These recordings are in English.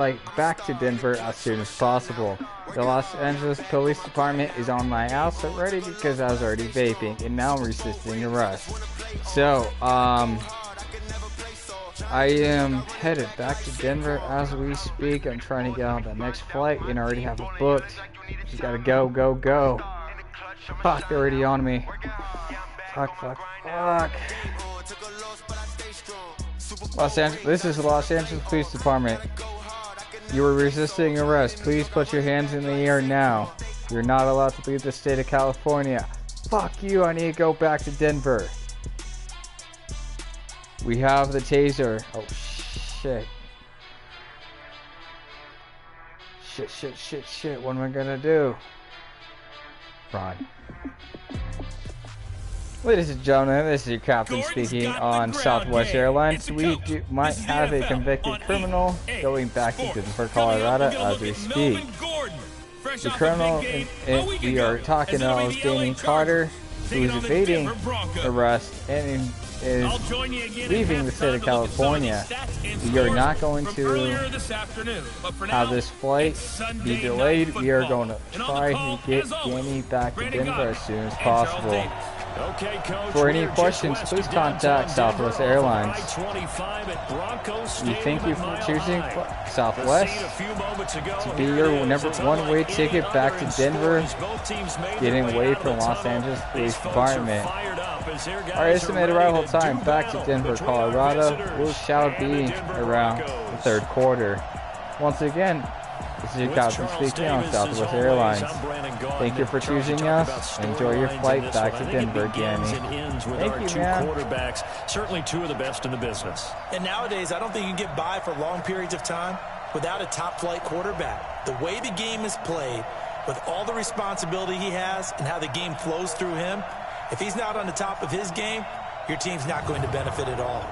flight back to Denver as soon as possible. The Los Angeles Police Department is on my house already because I was already vaping and now I'm resisting arrest. So, I am headed back to Denver as we speak. I'm trying to get on the next flight and I already have it booked. Just gotta go. Fuck, they're already on me. Fuck. This is the Los Angeles Police Department. You are resisting arrest. Please put your hands in the air now. You're not allowed to leave the state of California. Fuck you, I need to go back to Denver. We have the taser. Oh, shit. Shit. What am I gonna do? Run. Ladies and gentlemen, this is your captain speaking on Southwest Airlines. We might have a convicted criminal going back to Denver, Colorado as we speak. The criminal we are talking about is Danny Carter, who is evading arrest and is leaving the state of California. We are not going to have this flight be delayed. We are going to try to get Danny back to Denver as soon as possible. For any questions, please contact Southwest Airlines. We thank you for choosing Southwest to be your number one-way ticket back to Denver, getting away from Los Angeles Police Department. Our estimated arrival time back to Denver, Colorado shall be around the third quarter. Once again, this is your captain speaking on Southwest Airlines. Thank you for choosing us. Enjoy your flight back to Denver, Danny. Thank you, man. Quarterbacks, certainly two of the best in the business. And nowadays, I don't think you can get by for long periods of time without a top-flight quarterback. The way the game is played, with all the responsibility he has and how the game flows through him, if he's not on the top of his game, your team's not going to benefit at all.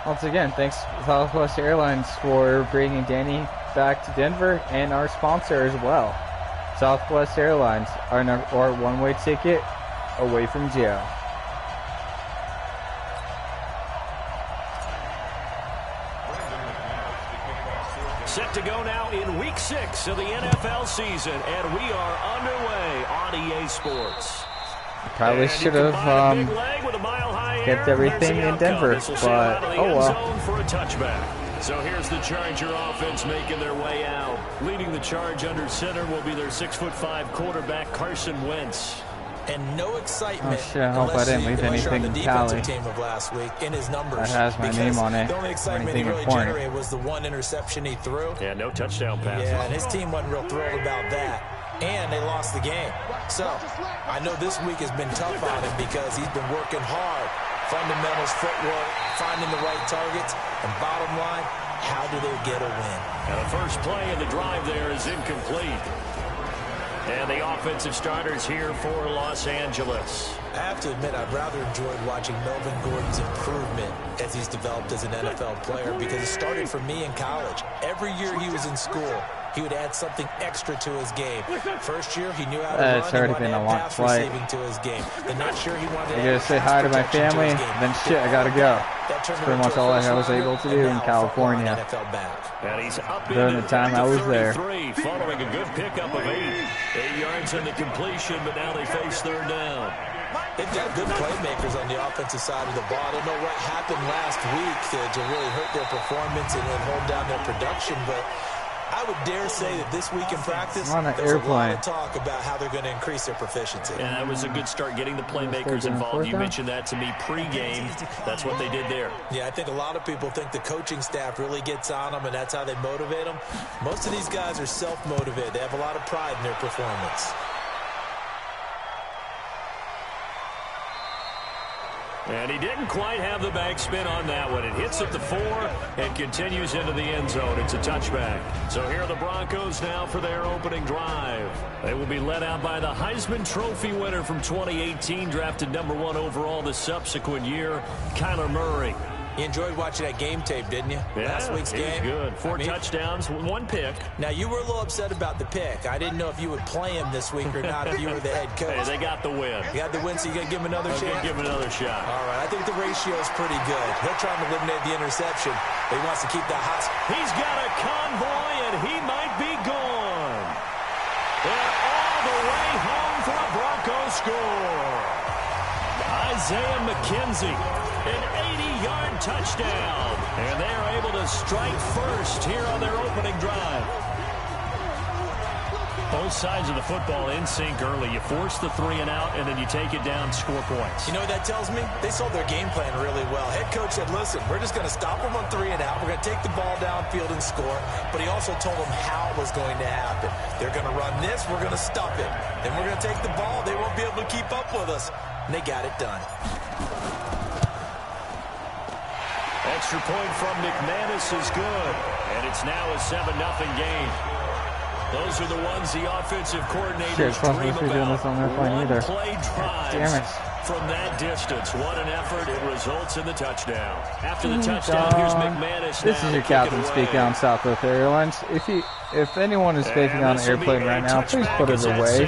Once again, thanks to Southwest Airlines for bringing Danny back to Denver and our sponsor as well. Southwest Airlines, our one-way ticket away from jail. Set to go now in Week 6 of the NFL season, and we are underway on EA Sports. Probably should have kept everything in Denver, but oh well. For a touchback. So here's the Charger offense making their way out. Leading the charge under center will be their 6'5" quarterback Carson Wentz. And no excitement. Oh shit, I hope I didn't leave anything in Cali. Team of last week in his numbers, that has my name on it. The only excitement he really generated was the one interception he threw. Yeah, no touchdown pass. Yeah, and his team wasn't real thrilled about that. And they lost the game. So, I know this week has been tough on him because he's been working hard. Fundamentals, footwork, finding the right targets, and bottom line, how do they get a win? And the first play of the drive there is incomplete. And the offensive starters here for Los Angeles. I have to admit, I've rather enjoyed watching Melvin Gordon's improvement as he's developed as an NFL player because it started for me in college. Every year he was in school, he would add something extra to his game. First year, he knew how to run. It's already been a long flight. To his game. The next year, he wanted I gotta say hi to my family, then shit, I gotta go. That's pretty much all I was able to do in California during the time I was there. Following a good pickup of 8 yards in the completion, but now they face third down. They've got good playmakers on the offensive side of the ball. I don't know what happened last week to really hurt their performance and hold down their production, but I would dare say that this week in practice, there's a lot of talk about how they're going to increase their proficiency. And that was a good start getting the playmakers involved. You mentioned that to me pregame. That's what they did there. Yeah, I think a lot of people think the coaching staff really gets on them, and that's how they motivate them. Most of these guys are self-motivated. They have a lot of pride in their performance. And he didn't quite have the backspin on that one. It hits at the 4 and continues into the end zone. It's a touchback. So here are the Broncos now for their opening drive. They will be led out by the Heisman Trophy winner from 2018, drafted #1 overall the subsequent year, Kyler Murray. You enjoyed watching that game tape, didn't you? Yeah, Last week's game. Good. Four touchdowns, one pick. Now, you were a little upset about the pick. I didn't know if you would play him this week or not if you were the head coach. Hey, they got the win. You got the win, so you got to give him another chance? Give him another shot. All right, I think the ratio is pretty good. He'll try and eliminate the interception, but he wants to keep that hot. He's got a convoy, and he might be gone. And all the way home for a Bronco score. Isaiah McKenzie, an 80-yard touchdown. And they are able to strike first here on their opening drive. Both sides of the football in sync early. You force the 3 and out, and then you take it down, score points. You know what that tells me? They sold their game plan really well. Head coach said, listen, we're just going to stop them on 3 and out. We're going to take the ball downfield and score. But he also told them how it was going to happen. They're going to run this. We're going to stop it. Then we're going to take the ball. They won't be able to keep up with us. And they got it done. Extra point from McManus is good. And it's now a 7-0 game. Those are the ones the offensive coordinators dream about. One-play drives from that distance. What an effort. It results in the touchdown. After the touchdown, here's McManus. This is your captain speaking on Southwest Airlines. If anyone is faking on an airplane right now, please put it away.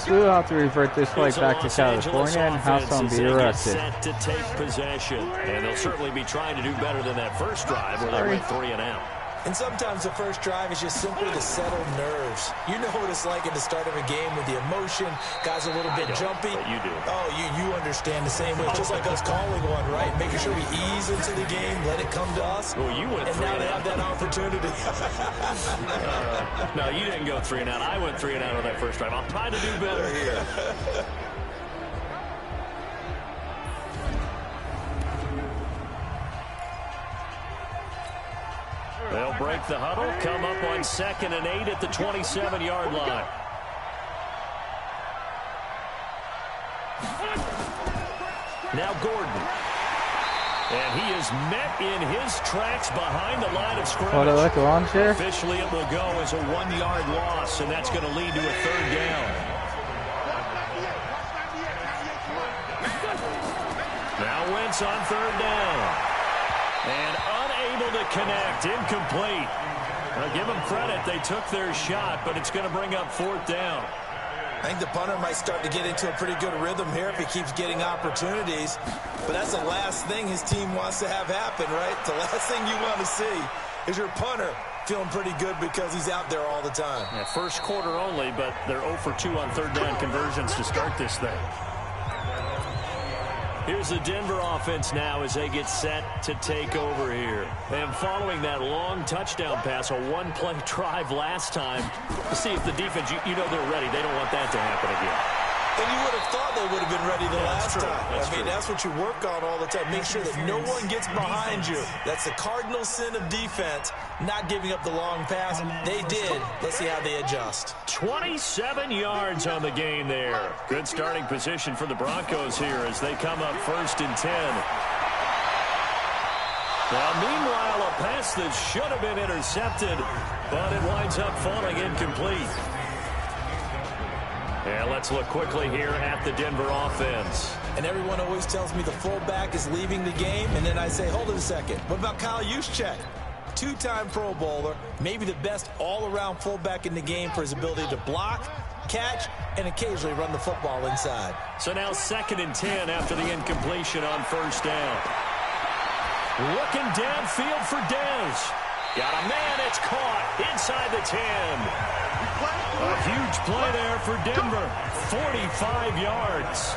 So we will have to revert this flight back to California and have someone be arrested. Set to take possession. And they'll certainly be trying to do better than that first drive where they went 3 and out. And sometimes the first drive is just simply to settle nerves. You know what it's like at the start of a game with the emotion. Guys a little bit jumpy. But you do. Oh, you understand the same way. Just like us calling one, right? Making sure we ease into the game, let it come to us. Well, you went 3 and out. And now they have that opportunity. No, you didn't go 3 and out. I went 3 and out on that first drive. I'll try to do better here. They'll break the huddle, come up on 2nd and 8 at the 27-yard line. Now Gordon. And he is met in his tracks behind the line of scrimmage. Officially, it will go as a 1-yard loss, and that's going to lead to a 3rd down. Now Wentz on 3rd down. And unable to connect, incomplete. Well, give them credit, they took their shot, but it's going to bring up 4th down. I think the punter might start to get into a pretty good rhythm here if he keeps getting opportunities. But that's the last thing his team wants to have happen, right? The last thing you want to see is your punter feeling pretty good because he's out there all the time. Yeah, first quarter only, but they're 0 for 2 on 3rd down conversions to start this thing. Here's the Denver offense now as they get set to take over here. And following that long touchdown pass, a 1-play drive last time, to see if the defense, you know they're ready. They don't want that to happen again. And you would have thought they would have been ready the last time. That's what you work on all the time. Make sure that no one gets behind you. That's the cardinal sin of defense, not giving up the long pass. They did. Let's see how they adjust. 27 yards on the gain there. Good starting position for the Broncos here as they come up 1st and 10. Now, meanwhile, a pass that should have been intercepted, but it winds up falling incomplete. And let's look quickly here at the Denver offense. And everyone always tells me the fullback is leaving the game, and then I say, hold it a second. What about Kyle Juszczyk? 2-time Pro Bowler, maybe the best all-around fullback in the game for his ability to block, catch, and occasionally run the football inside. So now 2nd and 10 after the incompletion on 1st down. Looking downfield for Dez. Got a man, it's caught inside the 10. A huge play there for Denver. 45 yards.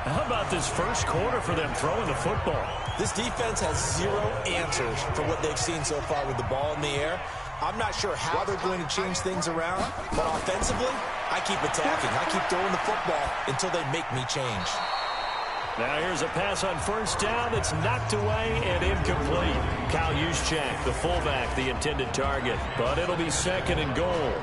How about this first quarter for them throwing the football? This defense has 0 answers for what they've seen so far with the ball in the air. I'm not sure how they're going to change things around, but offensively, I keep attacking. I keep throwing the football until they make me change. Now here's a pass on 1st down that's knocked away and incomplete. Kyle Juszczyk, the fullback, the intended target, but it'll be 2nd and goal.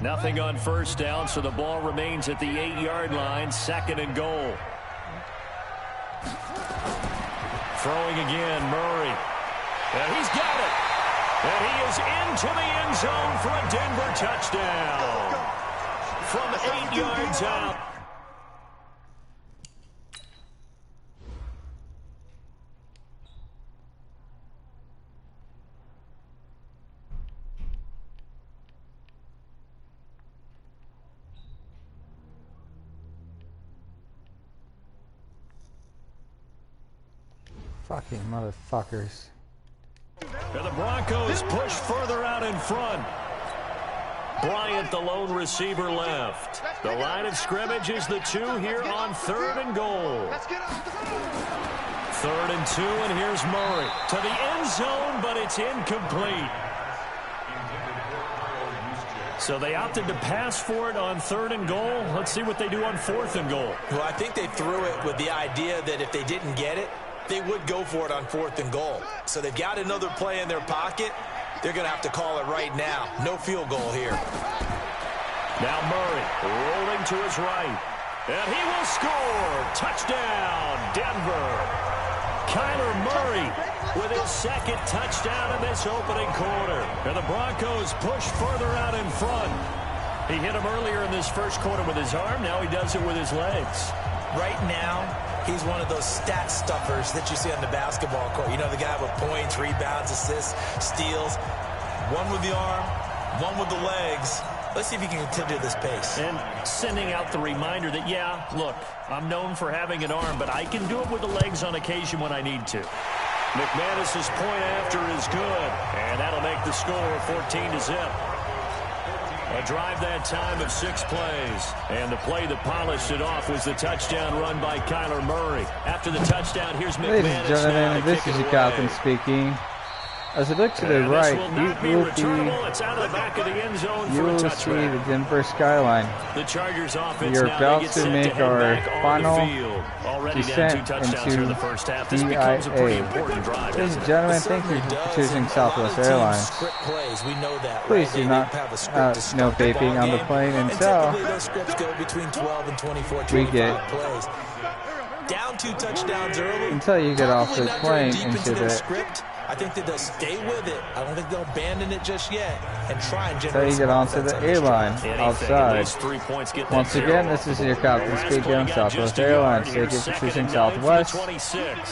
Nothing on 1st down, so the ball remains at the 8-yard line, 2nd and goal. Throwing again, Murray. And he's got it. And he is into the end zone for a Denver touchdown. From 8 yards out. Fucking motherfuckers. And the Broncos push further out in front. Bryant, the lone receiver, left. The line of scrimmage is the 2 here on 3rd and goal. 3rd and 2, and here's Murray to the end zone, but it's incomplete. So they opted to pass for it on 3rd and goal. Let's see what they do on 4th and goal. Well, I think they threw it with the idea that if they didn't get it, they would go for it on 4th and goal. So they've got another play in their pocket. They're going to have to call it right now. No field goal here. Now Murray rolling to his right. And he will score. Touchdown, Denver. Kyler Murray with his 2nd touchdown in this opening quarter. And the Broncos push further out in front. He hit him earlier in this first quarter with his arm. Now he does it with his legs. Right now, he's one of those stat stuffers that you see on the basketball court. You know, the guy with points, rebounds, assists, steals. One with the arm, one with the legs. Let's see if he can continue this pace. And sending out the reminder that, yeah, look, I'm known for having an arm, but I can do it with the legs on occasion when I need to. McManus's point after is good, and that'll make the score 14-0. A drive that time of 6 plays. And the play that polished it off was the touchdown run by Kyler Murray. After the touchdown, here's McManus. Ladies and gentlemen, this is your captain speaking. As I look to the right, you will see the Denver skyline. The Chargers offense You're now about gets to set make head our back on final the field. Already down descent 2 touchdowns into in the first half. This becomes a pretty important drive. Ladies and gentlemen, thank you for choosing Southwest Airlines. We know that, Please right? do not no vaping on the plane until those scripts go between 12 and 24, we get plays. Down 2 touchdowns early. until you get off the plane into the script. I think that they'll stay with it. I don't think they'll abandon it just yet and try and until you get onto the airline outside. Once again, this is your captain speaking on Southwest Airlines. Thank you for choosing Southwest.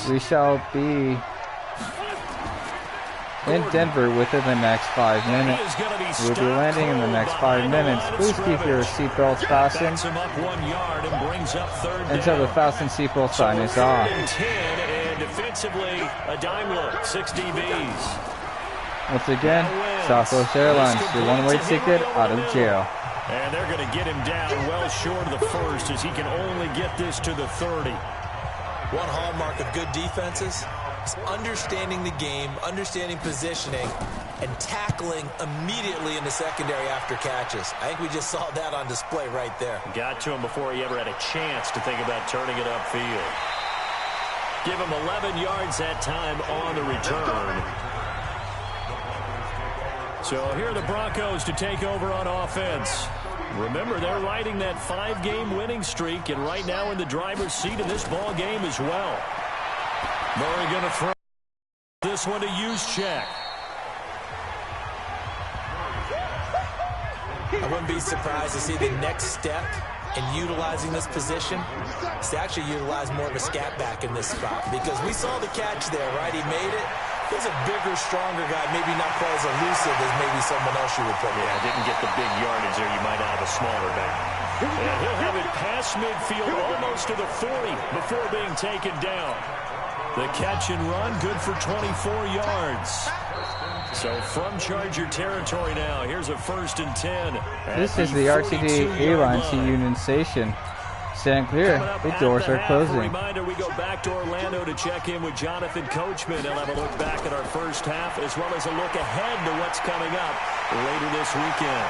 We shall be in Denver within the next 5 minutes. We'll be landing in the next 5 minutes. Please keep your seatbelts fastened until the fasten seatbelt sign is off. Defensively, a dime look, 6 DBs. Once again, Southwest Airlines, your one-way ticket out of jail. And they're going to get him down well short of the first as he can only get this to the 30. One hallmark of good defenses is understanding the game, understanding positioning, and tackling immediately in the secondary after catches. I think we just saw that on display right there. Got to him before he ever had a chance to think about turning it upfield. Give him 11 yards that time on the return. So here are the Broncos to take over on offense. Remember, they're riding that 5-game winning streak, and right now in the driver's seat in this ball game as well. Murray going to throw this one to Juszczyk. I wouldn't be surprised to see the next step in utilizing this position is to actually utilize more of a scat back in this spot, because we saw the catch there, right? He made it. He's a bigger, stronger guy, maybe not quite as elusive as maybe someone else you would put in. Yeah, didn't get the big yardage there. You might have a smaller back. And he'll have it past midfield almost to the 40 before being taken down. The catch and run, good for 24 yards. So from Charger territory now, here's a 1st and 10. This is the RTD Airlines to Union Station. Stand clear. The doors are closing. Reminder, we go back to Orlando to check in with Jonathan Coachman. He'll have a look back at our first half as well as a look ahead to what's coming up later this weekend.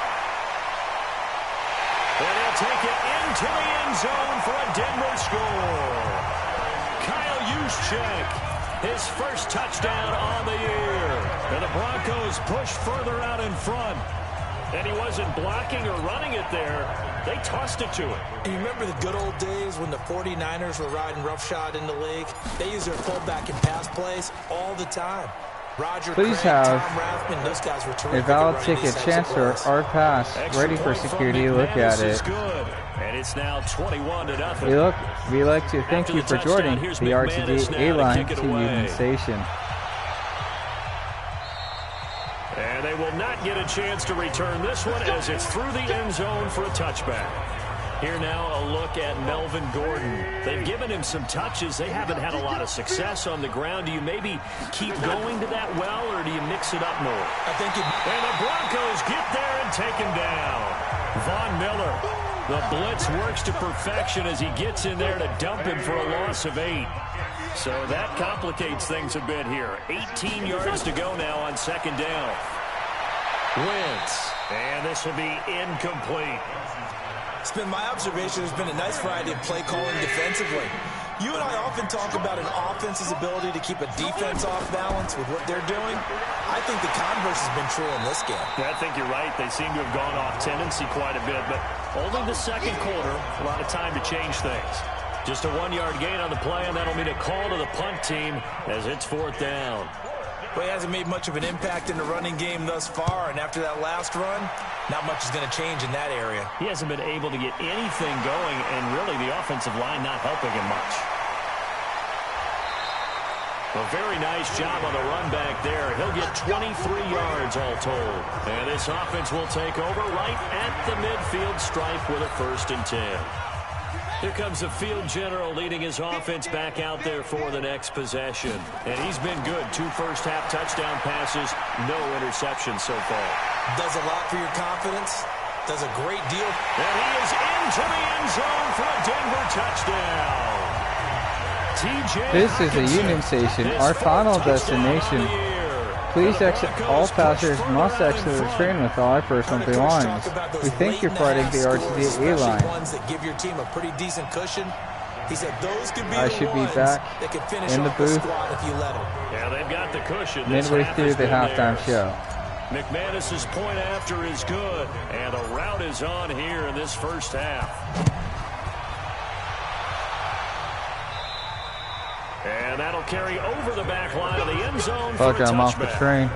And he'll take it into the end zone for a Denver score. Kyle Juszczyk, his first touchdown on the year. And the Broncos push further out in front. And he wasn't blocking or running it there. They tossed it to him. And you remember the good old days when the 49ers were riding roughshod in the league? They use their fullback and pass plays all the time. Roger Please Craig, have Tom Rathman, those guys were terrific. a valid ticket transfer or pass ready for security. Look at it. And it's now 21-0. We like to thank you for joining the RTD A-Line to Union Station. And they will not get a chance to return this one as it's through the end zone for a touchback. Here now a look at Melvin Gordon. They've given him some touches. They haven't had a lot of success on the ground. Do you maybe keep going to that well, or do you mix it up more? I think and the Broncos get there and take him down. Von Miller. The blitz works to perfection as he gets in there to dump him for a loss of 8. So that complicates things a bit here. 18 yards to go now on second down. Wentz. And this will be incomplete. It's been my observation there's been a nice variety of play calling defensively. You and I often talk about an offense's ability to keep a defense off balance with what they're doing. I think the converse has been true in this game. Yeah, I think you're right. They seem to have gone off tendency quite a bit, but only the second quarter, a lot of time to change things. Just a 1-yard gain on the play, and that'll mean a call to the punt team as it's 4th down. Well, he hasn't made much of an impact in the running game thus far, and after that last run, not much is going to change in that area. He hasn't been able to get anything going, and really the offensive line not helping him much. A very nice job on the run back there. He'll get 23 yards all told. And this offense will take over right at the midfield stripe with a 1st and 10. Here comes the field general leading his offense back out there for the next possession. And he's been good. 2 first-half touchdown passes, no interceptions so far. Does a lot for your confidence. Does a great deal. And he is into the end zone for a Denver touchdown. This is a Union Station, our final destination. Please exit. All passengers must exit the train with all our personal belongings. We thank you for riding the RTD A-Line. I should be back in the booth Yeah, they've got the cushion. midway through the halftime show. McManus's point after is good, and a route is on here in this first half. And that'll carry over the back line of the end zone for a touchback. I'm off the train.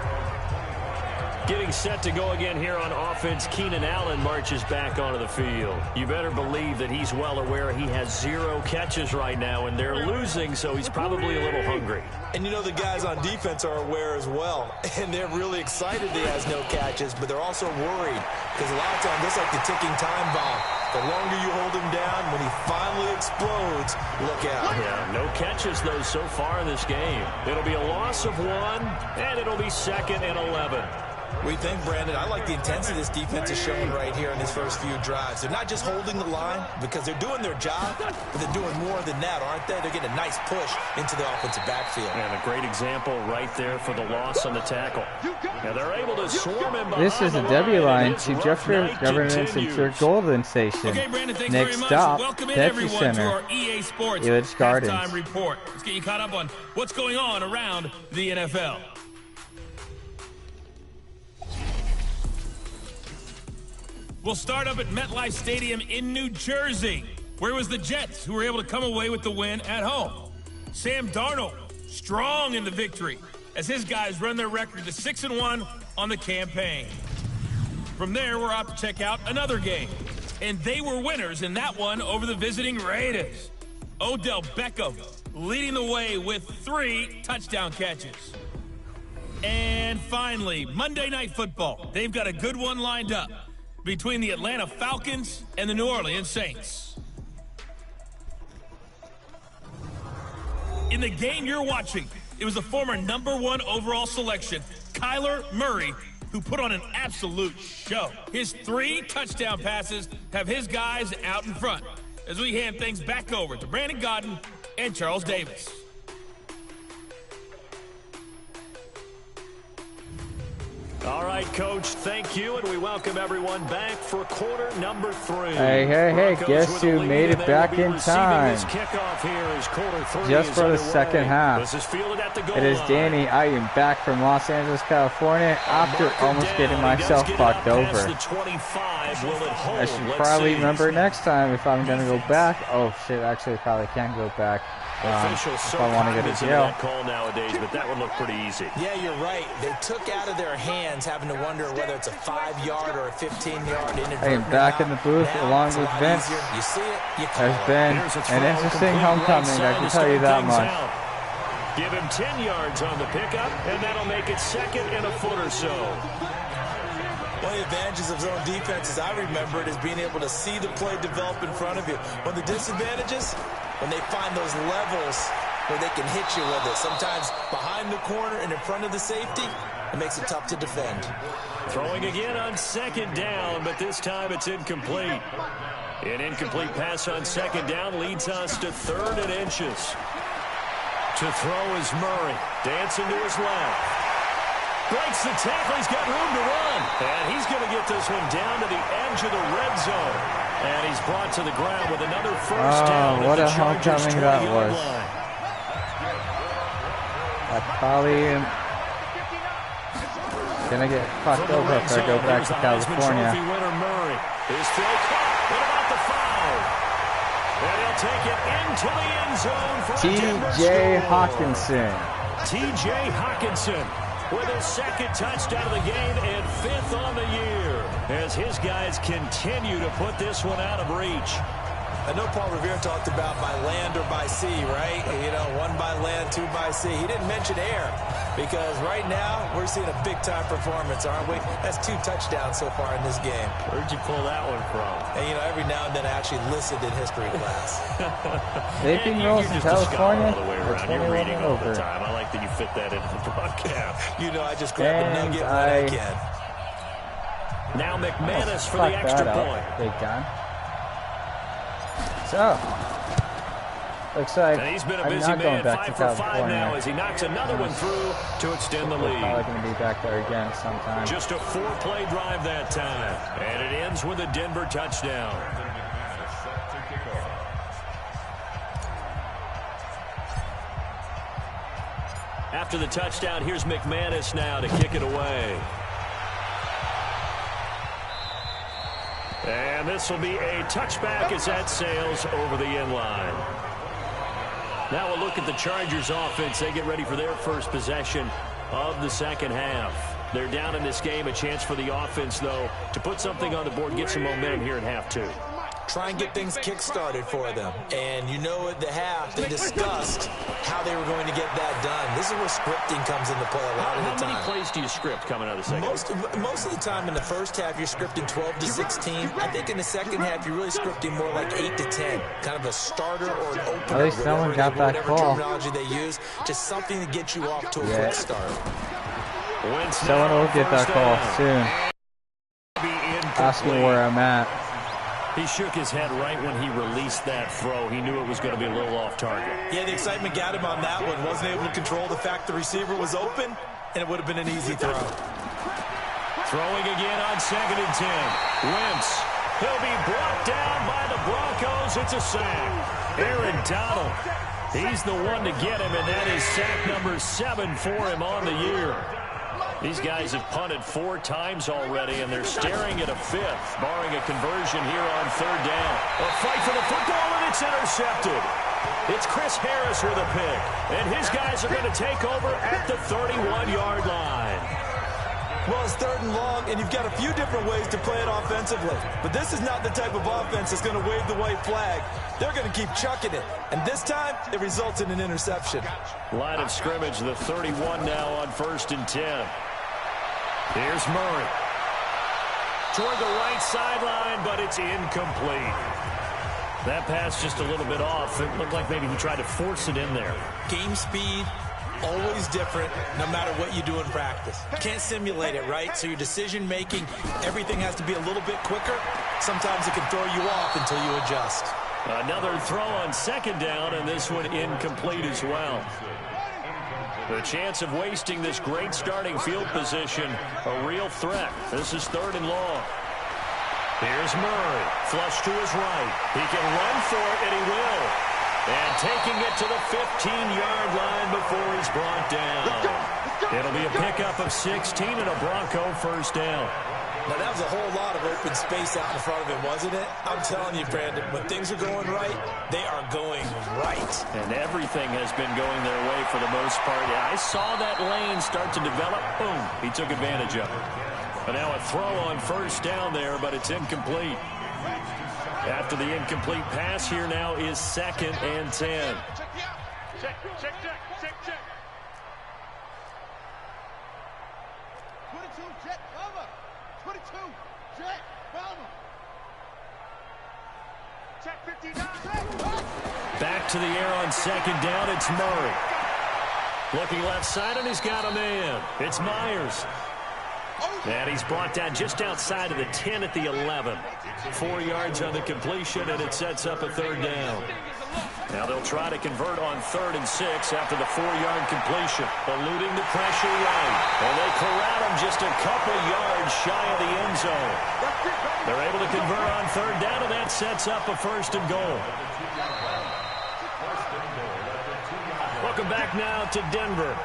Getting set to go again here on offense, Keenan Allen marches back onto the field. You better believe that he's well aware he has 0 catches right now, and they're losing, so he's probably a little hungry. And you know the guys on defense are aware as well, and they're really excited he has no catches, but they're also worried, because a lot of times it's like the ticking time bomb. The longer you hold him down, when he finally explodes, look out. Yeah, no catches, though, so far in this game. It'll be a loss of 1, and it'll be 2nd and 11. What do you think, Brandon? I like the intensity this defense is showing right here in these first few drives. They're not just holding the line because they're doing their job, but they're doing more than that, aren't they? They're getting a nice push into the offensive backfield. And a great example right there for the loss on the tackle. Now they're able to swarm him. This is a W line to Jeffrey Governance into Golden Station. Okay, Brandon, thanks Next very much. stop, Welcome in Pepsi everyone Center. to our EA Sports Village Gardens. halftime report. Let's get you caught up on what's going on around the NFL. We'll start up at MetLife Stadium in New Jersey, where it was the Jets who were able to come away with the win at home. Sam Darnold, strong in the victory, as his guys run their record to 6-1 on the campaign. From there, we're out to check out another game, and they were winners in that one over the visiting Raiders. Odell Beckham leading the way with 3 touchdown catches. And finally, Monday Night Football. They've got a good one lined up between the Atlanta Falcons and the New Orleans Saints. In the game you're watching, it was the former #1 overall selection, Kyler Murray, who put on an absolute show. His 3 touchdown passes have his guys out in front as we hand things back over to Brandon Godden and Charles Davis. All right, right, Coach. Thank you, and we welcome everyone back for quarter number 3. Hey, guess who made it back in time? Just for the second half. It is Danny. I am back from Los Angeles, California, after almost getting myself fucked over. I should probably remember next time if I'm going to go back. Oh, shit, actually, I probably can't go back. If I want to get a jail. Call nowadays, but that would look pretty easy. Yeah, you're right. They took out of their hands having to wonder whether it's a 5-yard or a 15-yard inadvertent. I am back in the booth along with Vince. You see it, you There's been an interesting homecoming, I can tell you that much. Give him 10 yards on the pickup, and that'll make it 2nd and a foot or so. One of the advantages of zone defense, as I remember it, is being able to see the play develop in front of you. One of the disadvantages, when they find those levels where they can hit you with it, sometimes behind the corner and in front of the safety, it makes it tough to defend. Throwing again on 2nd down, but this time it's incomplete. An incomplete pass on 2nd down leads us to 3rd and inches. To throw is Murray, dancing to his left. Breaks the tackle, he's got room to run. And he's going to get this one down to the edge of the red zone. And he's brought to the ground with another first down. What a homecoming that was. I probably am going to get fucked over if I go back to California. Murray. His throw caught. What about the foul? And he'll take it into the end zone for T.J. Hawkinson. T.J. Hawkinson with his 2nd touchdown of the game and 5th on the year as his guys continue to put this one out of reach. I know Paul Revere talked about by land or by sea, right? You know, 1 by land, 2 by sea. He didn't mention air because right now we're seeing a big-time performance, aren't we? That's 2 touchdowns so far in this game. Where'd you pull that one from? And, you know, every now and then I actually listened in history class. Vaping rules in California. All the way around. You're reading all the time. I like that you fit that into the broadcast. You know, I just grab a nugget when I can. Now McManus for the extra point. Big time. So, looks like and he's been a I'm busy not going man, back to 5 for 5 California. now as he knocks another one through to extend the lead. Probably going to be back there again sometime. Just a 4-play drive that time, and it ends with a Denver touchdown. After the touchdown, here's McManus now to kick it away. And this will be a touchback as that sails over the end line. Now we'll look at the Chargers offense. They get ready for their first possession of the 2nd half. They're down in this game. A chance for the offense, though, to put something on the board, get some momentum here in half 2. Try and get things kick-started for them. And you know at the half, they discussed how they were going to get that done. This is where scripting comes into play a lot of the time. How many plays do you script coming out of the second? Most of the time in the first half, you're scripting 12 to 16. I think in the second half, you're really scripting more like 8 to 10. Kind of a starter or an opener. At least someone got that call. Terminology they use. Just something to get you off to a quick start. Someone will get that call soon. Asking where I'm at. He shook his head right when he released that throw. He knew it was going to be a little off target. Yeah, the excitement got him on that one. Wasn't able to control the fact the receiver was open, and it would have been an easy throw. Throwing again on 2nd and 10. Wentz. He'll be brought down by the Broncos. It's a sack. Aaron Donald. He's the one to get him, and that is sack number 7 for him on the year. These guys have punted 4 times already, and they're staring at a 5th, barring a conversion here on 3rd down. A fight for the football, and it's intercepted. It's Chris Harris with a pick, and his guys are going to take over at the 31-yard line. Well, it's 3rd and long, and you've got a few different ways to play it offensively. But this is not the type of offense that's going to wave the white flag. They're going to keep chucking it. And this time, it results in an interception. Line of scrimmage, the 31 now on 1st and 10. Here's Murray. Toward the right sideline, but it's incomplete. That pass just a little bit off. It looked like maybe he tried to force it in there. Game speed, always different, no matter what you do in practice. You can't simulate it, right? So your decision-making, everything has to be a little bit quicker. Sometimes it can throw you off until you adjust. Another throw on 2nd down, and this one incomplete as well. The chance of wasting this great starting field position, a real threat. This is 3rd and long. Here's Murray, flush to his right. He can run for it, and he will. And taking it to the 15-yard line before he's brought down. It'll be a pickup of 16 and a Bronco first down. Now, that was a whole lot of open space out in front of him, wasn't it? I'm telling you, Brandon, when things are going right, they are going right. And everything has been going their way for the most part. Yeah, I saw that lane start to develop. Boom, he took advantage of it. But now a throw on first down there, but it's incomplete. After the incomplete pass, here now is 2nd and 10. Check. 22, jet, cover. 22, jet, cover. Check 59. Back to the air on 2nd down, it's Murray. Looking left side, and he's got a man. It's Myers. And he's brought down just outside of the 10 at the 11. 4 yards on the completion, and it sets up a 3rd down. Now they'll try to convert on 3rd and 6 after the 4-yard completion. Eluding the pressure right. And they corral him just a couple yards shy of the end zone. They're able to convert on 3rd down, and that sets up a 1st and goal. Welcome back now to Denver.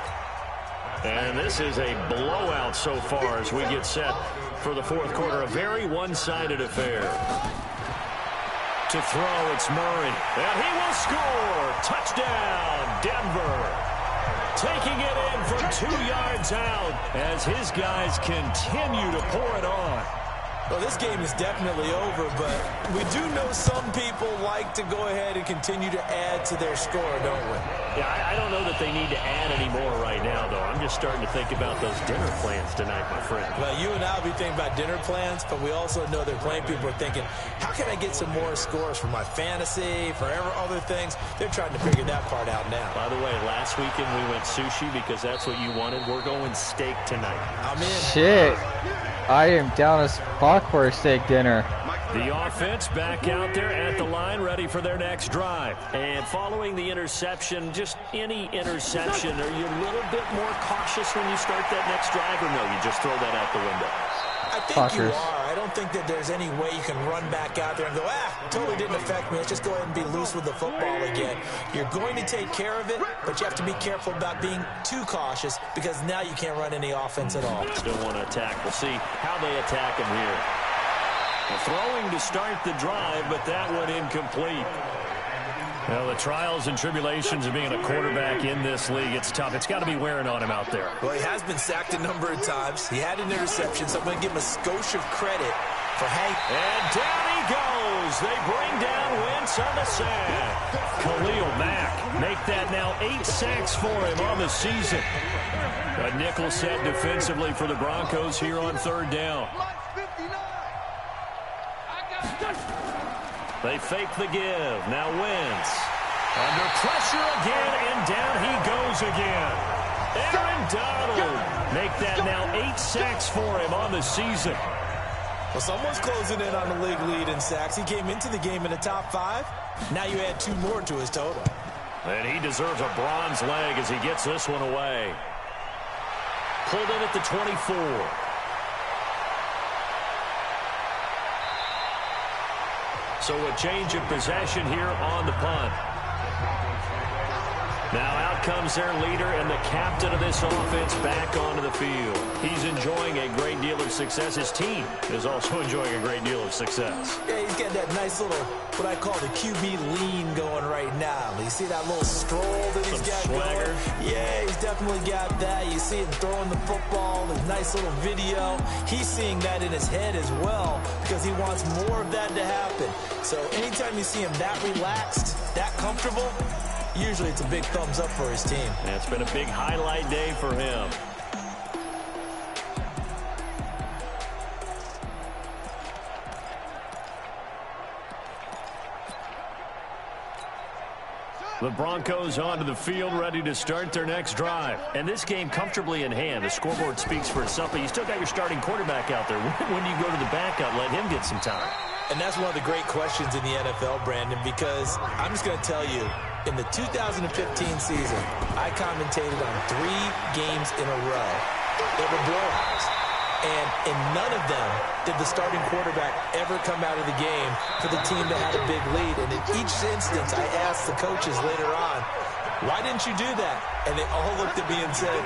And this is a blowout so far as we get set for the 4th quarter. A very one-sided affair. To throw, it's Murray. And he will score. Touchdown, Denver. Taking it in from 2 yards out as his guys continue to pour it on. Well, this game is definitely over, but we do know some people like to go ahead and continue to add to their score, don't we? Yeah, I don't know that they need to add any more right now, though. I'm just starting to think about those dinner plans tonight, my friend. Well, you and I will be thinking about dinner plans, but we also know that plenty of people are thinking, how can I get some more scores for my fantasy, for other things? They're trying to figure that part out now. By the way, last weekend we went sushi because that's what you wanted. We're going steak tonight. I'm in. Shit. I am down a spot for a steak dinner. The offense back out there at the line, ready for their next drive. And following the interception, just any interception, are you a little bit more cautious when you start that next drive, or no, you just throw that out the window? I think you are. I don't think that there's any way you can run back out there and go, totally didn't affect me. Let's just go ahead and be loose with the football again. You're going to take care of it, but you have to be careful about being too cautious because now you can't run any offense at all. Still want to attack. We'll see how they attack him here. Throwing to start the drive, but that one incomplete. Well, the trials and tribulations of being a quarterback in this league, it's tough. It's got to be wearing on him out there. Well, he has been sacked a number of times. He had an interception, so I'm going to give him a skosh of credit for Hank. And down he goes. They bring down Wentz on the sack. Khalil Mack make that now 8 sacks for him on the season. A nickel set defensively for the Broncos here on 3rd down. They fake the give. Now Wentz. Under pressure again, and down he goes again. Aaron Donald make that now 8 sacks for him on the season. Well, someone's closing in on the league lead in sacks. He came into the game in the top 5. Now you add 2 more to his total. And he deserves a bronze leg as he gets this one away. Pulled in at the 24. So a change of possession here on the punt. Now out comes their leader and the captain of this offense back onto the field. He's enjoying a great deal of success. His team is also enjoying a great deal of success. Yeah, he's got that nice little, what I call the QB lean going right now. You see that little stroll that he's got swagger going? Yeah, he's definitely got that. You see him throwing the football, his nice little video. He's seeing that in his head as well because he wants more of that to happen. So anytime you see him that relaxed, that comfortable, usually it's a big thumbs up for his team. And it's been a big highlight day for him. The Broncos onto the field, ready to start their next drive. And this game comfortably in hand. The scoreboard speaks for itself, but you still got your starting quarterback out there. When do you go to the backup? Let him get some time. And that's one of the great questions in the NFL, Brandon, because I'm just going to tell you, In the 2015 season, I commentated on 3 games in a row. They were blowouts. And in none of them did the starting quarterback ever come out of the game for the team that had a big lead. And in each instance, I asked the coaches later on, why didn't you do that? And they all looked at me and said,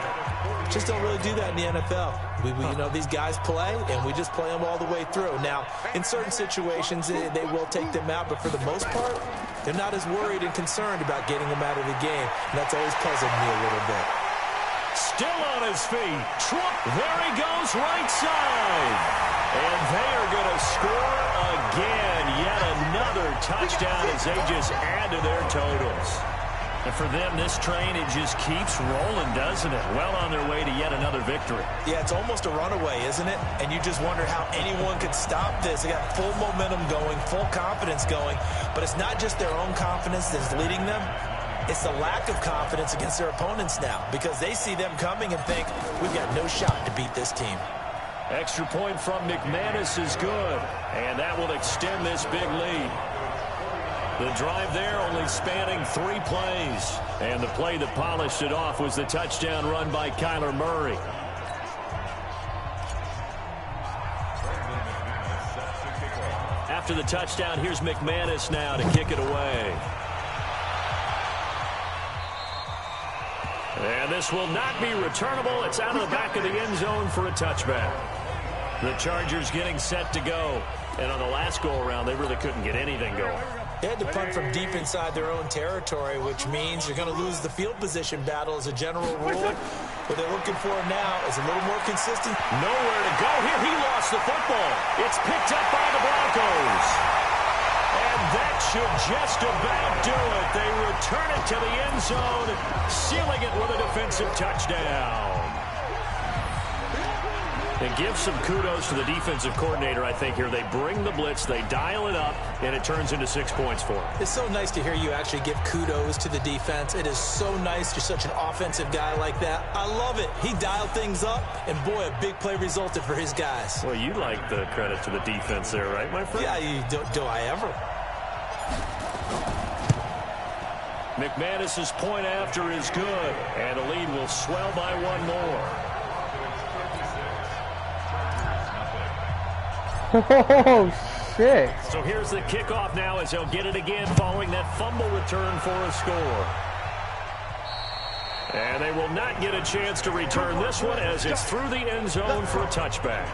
just don't really do that in the NFL. You know, these guys play, and we just play them all the way through. Now, in certain situations, they will take them out, but for the most part, they're not as worried and concerned about getting them out of the game. And that's always puzzled me a little bit. Still on his feet. Trump, there he goes, right side. And they are going to score again. Yet another touchdown as they just add to their totals. And for them, this train, it just keeps rolling, doesn't it? Well on their way to yet another victory. Yeah, it's almost a runaway, isn't it? And you just wonder how anyone could stop this. They got full momentum going, full confidence going. But it's not just their own confidence that's leading them. It's the lack of confidence against their opponents now, because they see them coming and think, we've got no shot to beat this team. Extra point from McManus is good, and that will extend this big lead. The drive there only spanning 3 plays, and the play that polished it off was the touchdown run by Kyler Murray. After the touchdown, here's McManus now to kick it away. And this will not be returnable. It's out of the back of the end zone for a touchback. The Chargers getting set to go. And on the last go-around, they really couldn't get anything going. They had to punt from deep inside their own territory, which means you're going to lose the field position battle as a general rule. What they're looking for now is a little more consistent. Nowhere to go here. He lost the football. It's picked up by the Broncos. And that should just about do it. They return it to the end zone, sealing it with a defensive touchdown. And give some kudos to the defensive coordinator, I think, here. They bring the blitz, they dial it up, and it turns into 6 points for them. It's so nice to hear you actually give kudos to the defense. It is so nice. You're such an offensive guy like that. I love it. He dialed things up, and boy, a big play resulted for his guys. Well, you like the credit to the defense there, right, my friend? Yeah, do I ever? McManus's point after is good, and the lead will swell by 1 more. Oh, shit. So here's the kickoff now as he'll get it again following that fumble return for a score. And they will not get a chance to return this one as it's through the end zone for a touchback.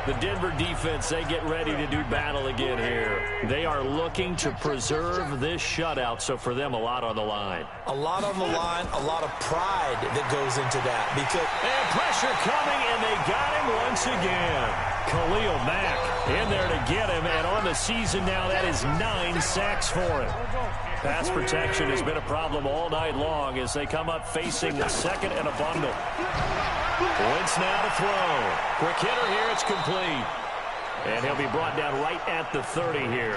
The Denver defense, they get ready to do battle again here. They are looking to preserve this shutout, so for them, a lot on the line. A lot on the line, a lot of pride that goes into that. And pressure coming, and they got him once again. Khalil Mack in there to get him, and on the season now, that is 9 sacks for him. Pass protection has been a problem all night long as they come up facing a second and a bundle. Wentz now to throw. Quick hitter here, it's complete. And he'll be brought down right at the 30 here.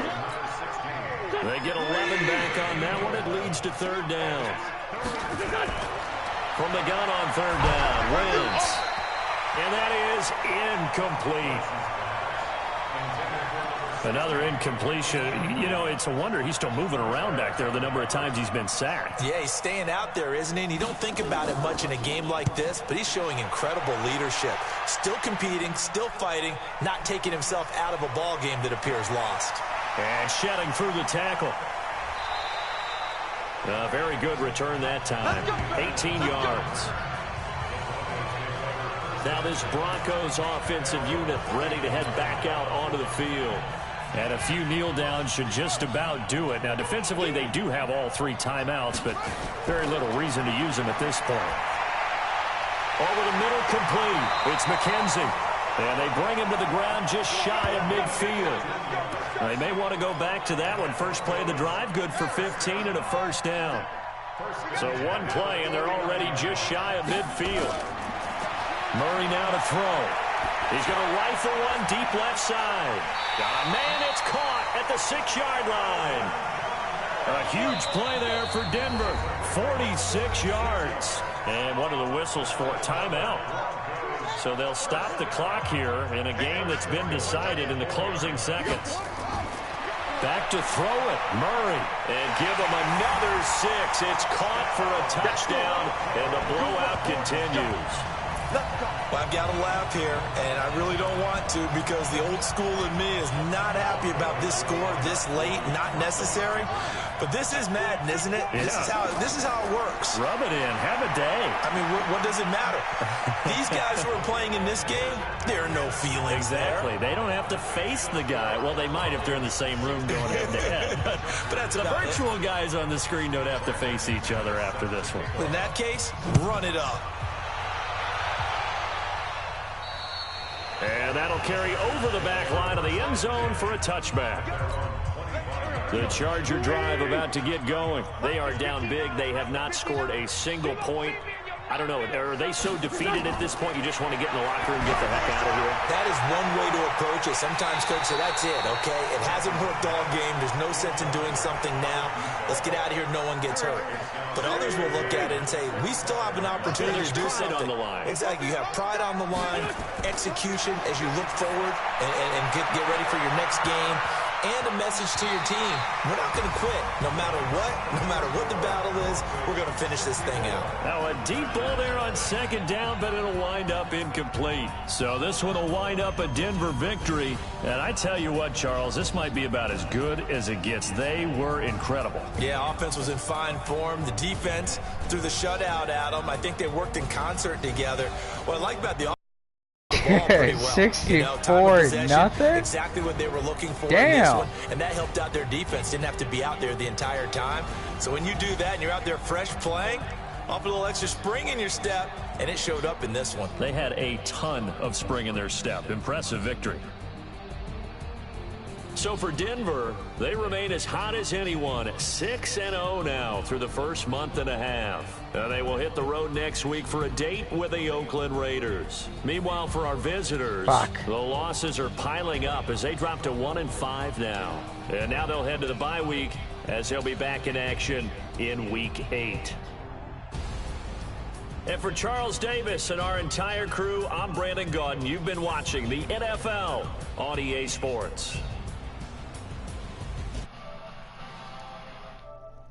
They get 11 back on that one. It leads to 3rd down. From the gun on 3rd down, Wentz. And that is incomplete. Another incompletion. You know, it's a wonder he's still moving around back there the number of times he's been sacked. Yeah, he's staying out there, isn't he? And you don't think about it much in a game like this, but he's showing incredible leadership. Still competing, still fighting, not taking himself out of a ball game that appears lost. And shedding through the tackle. A very good return that time. 18 yards. Now this Broncos offensive unit ready to head back out onto the field. And a few kneel downs should just about do it. Now defensively they do have all 3 timeouts, but very little reason to use them at this point. Over the middle, complete. It's McKenzie. And they bring him to the ground just shy of midfield. They may want to go back to that one. First play of the drive, good for 15 and a 1st down. So 1 play and they're already just shy of midfield. Murray now to throw. He's going to rifle one deep left side. Got a man, it's caught at the 6-yard line. A huge play there for Denver. 46 yards. And one of the whistles for a timeout. So they'll stop the clock here in a game that's been decided in the closing seconds. Back to throw it, Murray. And give him another 6. It's caught for a touchdown, and the blowout continues. Well, I've got to laugh here, and I really don't want to because the old school in me is not happy about this score this late, not necessary. But this is Madden, isn't it? Yeah. This is how it works. Rub it in. Have a day. I mean, what does it matter? These guys who are playing in this game, there are no feelings Exactly. there. They don't have to face the guy. Well, they might if they're in the same room going head-to-head. But that's the about virtual guys on the screen don't have to face each other after this one. In that case, run it up. And that'll carry over the back line of the end zone for a touchback. The Charger drive about to get going. They are down big. They have not scored a single point. I don't know. Are they so defeated at this point you just want to get in the locker room and get the heck out of here? That is one way to approach it. Sometimes coach said, that's it, okay? It hasn't worked all game. There's no sense in doing something now. Let's get out of here. No one gets hurt. But others will look at it and say, we still have an opportunity to do something. On the line. Exactly. You have pride on the line, execution as you look forward and get ready for your next game. And a message to your team. We're not going to quit. No matter what the battle is, we're going to finish this thing out. Now a deep ball there on second down, but it'll wind up incomplete. So this one will wind up a Denver victory. And I tell you what, Charles, this might be about as good as it gets. They were incredible. Yeah, offense was in fine form. The defense threw the shutout at them. I think they worked in concert together. What I like about the 64 nothing. Exactly what they were looking for. Damn. In this one, and that helped out their defense. Didn't have to be out there the entire time. So when you do that and you're out there fresh playing, off a little extra spring in your step, and it showed up in this one. They had a ton of spring in their step. Impressive victory. So for Denver, they remain as hot as anyone, 6-0 now through the first month and a half. They will hit the road next week for a date with the Oakland Raiders. Meanwhile, for our visitors, the losses are piling up as they drop to 1-5 now. And now they'll head to the bye week as they'll be back in action in Week 8. And for Charles Davis and our entire crew, I'm Brandon Gaudin. You've been watching the NFL on EA Sports.